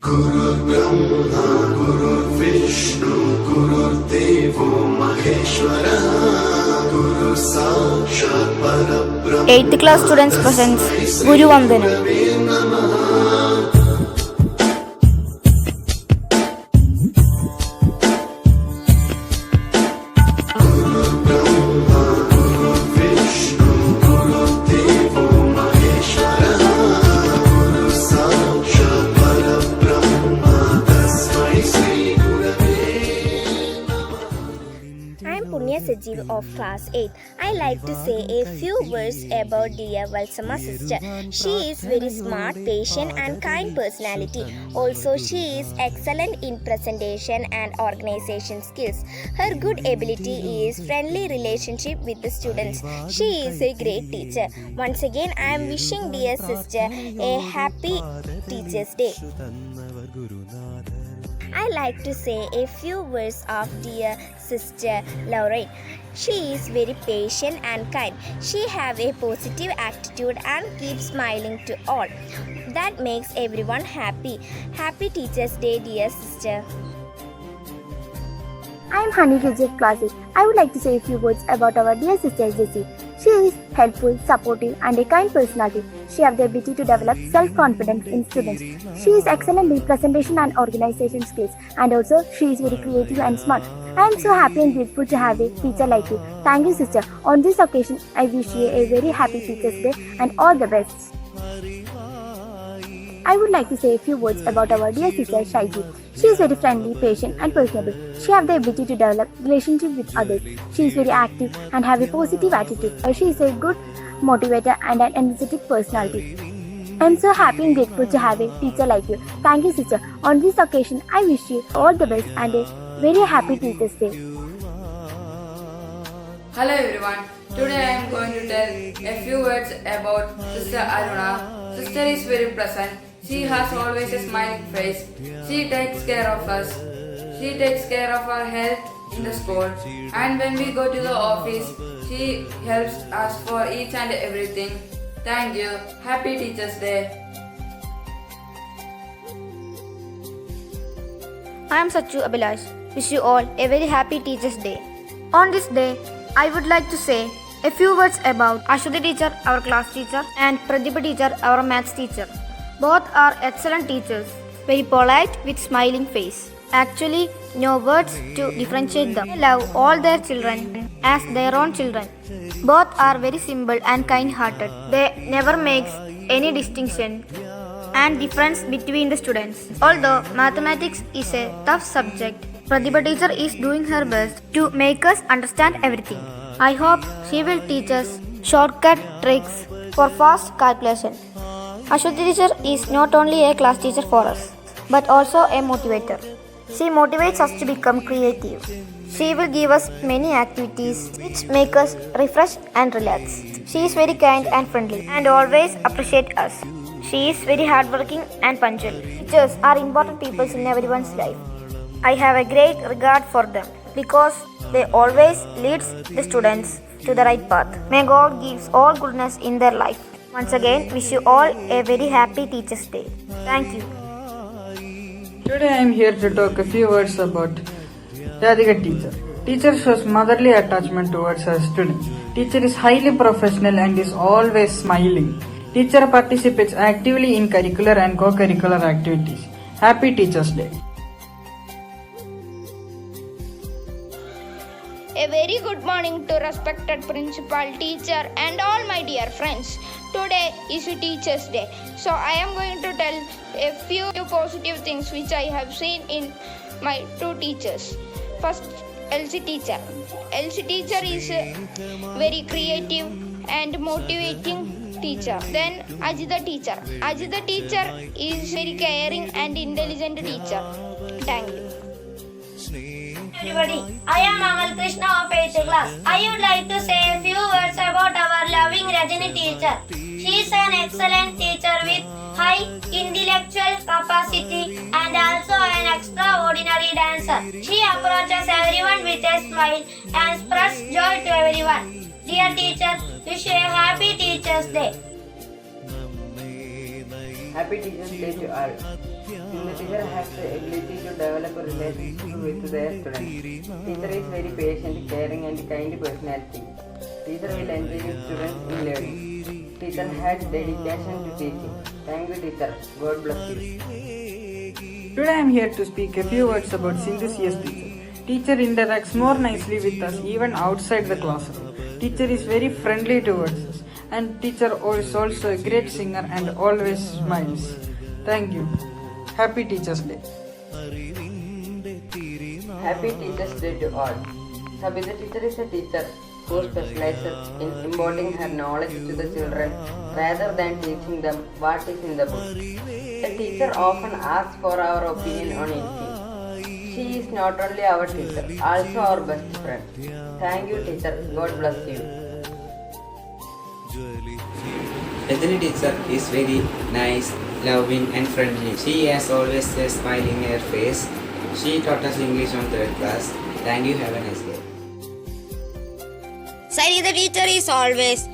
Guru Brahma, Guru Vishnu, Guru Devo Maheshwara, Guru Sakshat Parabrahma. 8th class students presents Guru Vandana. Punya Sajiv of class 8. I like to say a few words about dear Valsama sister. She is very smart, patient and kind personality. Also, she is excellent in presentation and organization skills. Her good ability is friendly relationship with the students. She is a great teacher. Once again, I am wishing dear sister a happy Teachers' Day. I like to say a few words of dear sister Lorraine. She is very patient and kind. She have a positive attitude and keeps smiling to all. That makes everyone happy. Happy Teachers' Day, dear sister. I am Hani Vijay class 8. I would like to say a few words about our dear sister Jessie. She is helpful, supportive and a kind personality. She has the ability to develop self-confidence in students. She is excellent in presentation and organization skills, and also she is very creative and smart. I am so happy and grateful to have a teacher like you. Thank you, sister. On this occasion, I wish you a very happy Teachers' Day and all the best. I would like to say a few words about our dear sister Shaiji. She is very friendly, patient and personable. She has the ability to develop relationship with others. She is very active and have a positive attitude. She is a good motivator and an energetic personality. I am so happy and grateful to have a teacher like you. Thank you, sister. On this occasion, I wish you all the best and a very happy Teachers' Day. Hello everyone. Today I am going to tell a few words about Sister Aruna. Sister is very pleasant. She has always a smiling face. She takes care of us. She takes care of our health in the school. And when we go to the office, she helps us for each and everything. Thank you. Happy Teachers' Day. I am Sachu Abhilash. Wish you all a very happy Teachers' Day. On this day, I would like to say a few words about Ashwati teacher, our class teacher, and Pradipha teacher, our maths teacher. Both are excellent teachers, very polite with smiling face. Actually, no words to differentiate them. They love all their children as their own children. Both are very simple and kind-hearted. They never makes any distinction and difference between the students. Although mathematics is a tough subject, Pradipha teacher is doing her best to make us understand everything. I hope she will teach us shortcut tricks for fast calculation. Ashwati teacher is not only a class teacher for us, but also a motivator. She motivates us to become creative. She will give us many activities which make us refresh and relax. She is very kind and friendly and always appreciate us. She is very hardworking and punctual. Teachers are important people in everyone's life. I have a great regard for them because they always lead the students to the right path. May God give all goodness in their life. Once again, wish you all a very happy Teachers' Day. Thank you. Today I am here to talk a few words about Radhika teacher. Teacher shows motherly attachment towards her students. Teacher is highly professional and is always smiling. Teacher participates actively in curricular and co-curricular activities. Happy Teachers' Day. A very good morning to respected principal, teacher and all my dear friends. Today is Teachers' Day. So I am going to tell a few positive things which I have seen in my two teachers. First, Elsie teacher. Elsie teacher is a very creative and motivating teacher. Then Ajita teacher. Ajita teacher is very caring and intelligent teacher. Thank you. Everybody, I am Amal Krishna of 8th class. I would like to say a few words about our loving Rajani teacher. She is an excellent teacher with high intellectual capacity and also an extraordinary dancer. She approaches everyone with a smile and spreads joy to everyone. Dear teacher, wish you a happy Teachers' Day. Happy Teachers Day to all. The teacher has the ability to develop a relationship with their students. Teacher is very patient, caring and kind personality. Teacher will encourage students in learning. Teacher has dedication to teaching. Thank you, teacher. God bless you. Today I am here to speak a few words about Sindhu CS teacher. Teacher interacts more nicely with us even outside the classroom. Teacher is very friendly towards us, and teacher is also a great singer and always smiles. Thank you. Happy Teachers Day. Happy Teachers Day to all. Sabita teacher is a teacher who specializes in imparting her knowledge to the children rather than teaching them what is in the book. The teacher often asks for our opinion on anything. She is not only our teacher, also our best friend. Thank you, teacher. God bless you. Rajani teacher is very nice, loving and friendly. She has always a smile in her face. She taught us English on 3rd class. Thank you. Have a nice day. Sari the teacher is always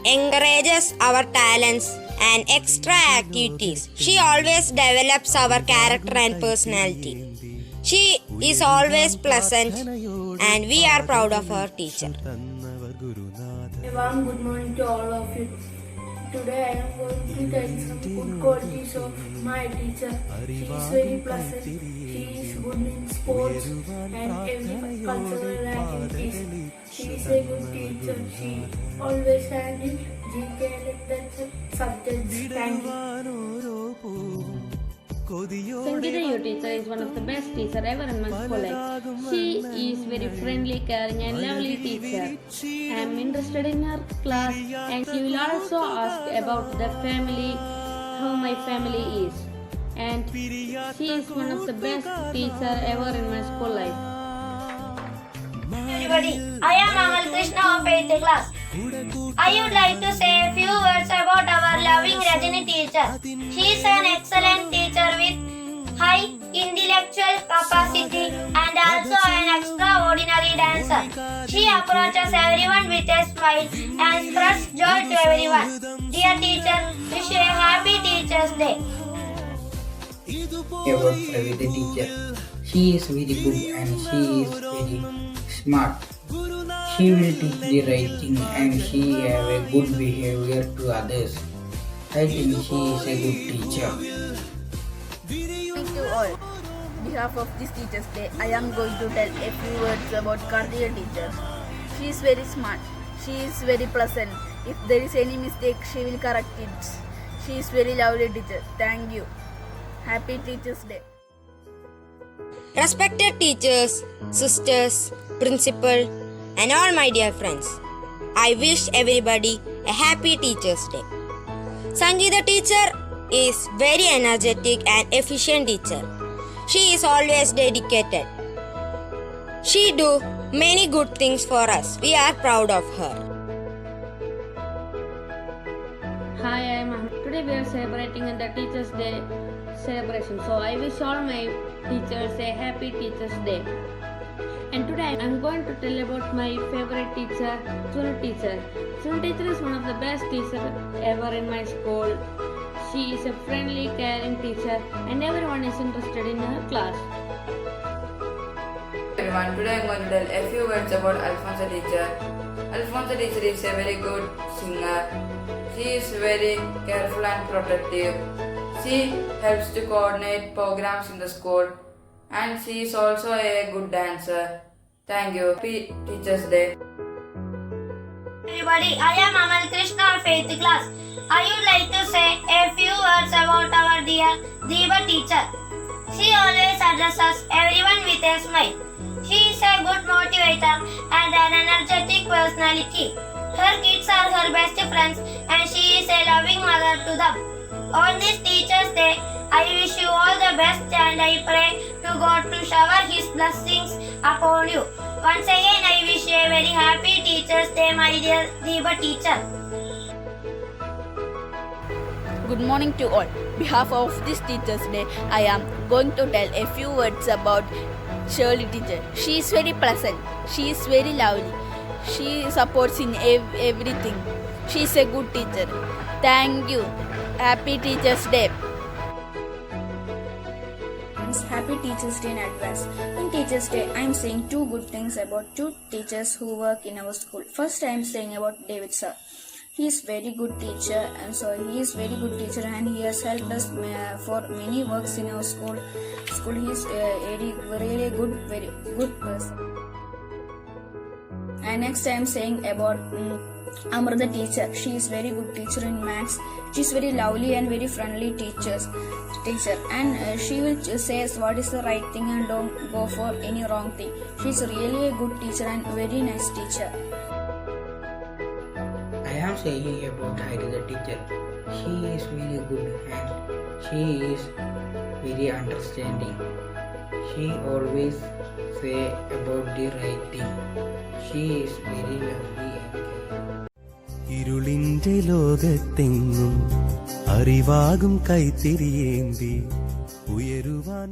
encourages our talents and extra activities. She always develops our character and personality. She is always pleasant and we are proud of our teacher. A warm good morning to all of you. Today I am going to tell some good qualities of my teacher. She is very pleasant. She is good in sports and every cultural activities. She is a good teacher. She always handles GK and literature subjects. Thank you. Sangeeta, your teacher, is one of the best teachers ever in my school life. She is very friendly, caring and lovely teacher. I am interested in her class and she will also ask about the family, how my family is. And she is one of the best teacher ever in my school life. Everybody, I am Amal Krishna of 8th class. I would like to say a few words about our loving Rajani teacher. She is an excellent teacher with high intellectual capacity and also an extraordinary dancer. She approaches everyone with a smile and spreads joy to everyone. Dear teacher, wish you a happy Teachers Day. About Pravita teacher. She is very good and she is very smart. She will teach the right thing and she have a good behavior to others. I think she is a good teacher. Thank you all. On behalf of this Teachers Day, I am going to tell a few words about Karthika teacher. She is very smart. She is very pleasant. If there is any mistake, she will correct it. She is very lovely teacher. Thank you. Happy Teachers Day. Respected teachers, sisters, principal and all my dear friends, I wish everybody a happy Teachers Day. Sangeeta teacher is very energetic and efficient teacher. She is always dedicated. She do many good things for us. We are proud of her. Hi, I am Ahmed. Today we are celebrating the Teachers Day celebration. So I wish all my teachers a happy Teachers Day. And today I am going to tell about my favorite teacher, Sunu teacher. Sunu teacher is one of the best teachers ever in my school. She is a friendly, caring teacher and everyone is interested in her class. Everyone, today I am going to tell a few words about Alfonso teacher. Alfonso teacher is a very good singer. She is very careful and protective. She helps to coordinate programs in the school and she is also a good dancer. Thank you. Happy Teachers Day. Everybody, I am Amal Krishna of 8th class. I would like to say a few words about our dear Deepa teacher. She always addresses everyone with a smile. She is a good motivator and an energetic personality. Her kids are her best friends and she is a loving mother to them. On this Teachers Day, I wish you all the best and I pray to God to shower His blessings upon you. Once again, I wish you a very happy Teachers Day, my dear Deepa teacher. Good morning to all. On behalf of this Teachers Day, I am going to tell a few words about Shirley teacher. She is very pleasant. She is very lovely. She supports in everything. She is a good teacher. Thank you. Happy Teachers Day. Happy Teachers Day in advance. In Teachers Day, I am saying two good things about two teachers who work in our school. First, I am saying about David sir. He is very good teacher, and he has helped us for many works in our school. He is very good person. And next, I am saying about Amrita teacher. She is very good teacher in maths. She is very lovely and very friendly teacher, and she will say us what is the right thing and don't go for any wrong thing. She is really a good teacher and very nice teacher. I am saying about Haida teacher. She is very good and she is very understanding. She always say about the right thing. She is very lovely and caring. ഇരുളിന്റെ ലോകത്തെങ്ങും അറിവാകും കൈത്തിരിയേന്തി ഉയരുവാൻ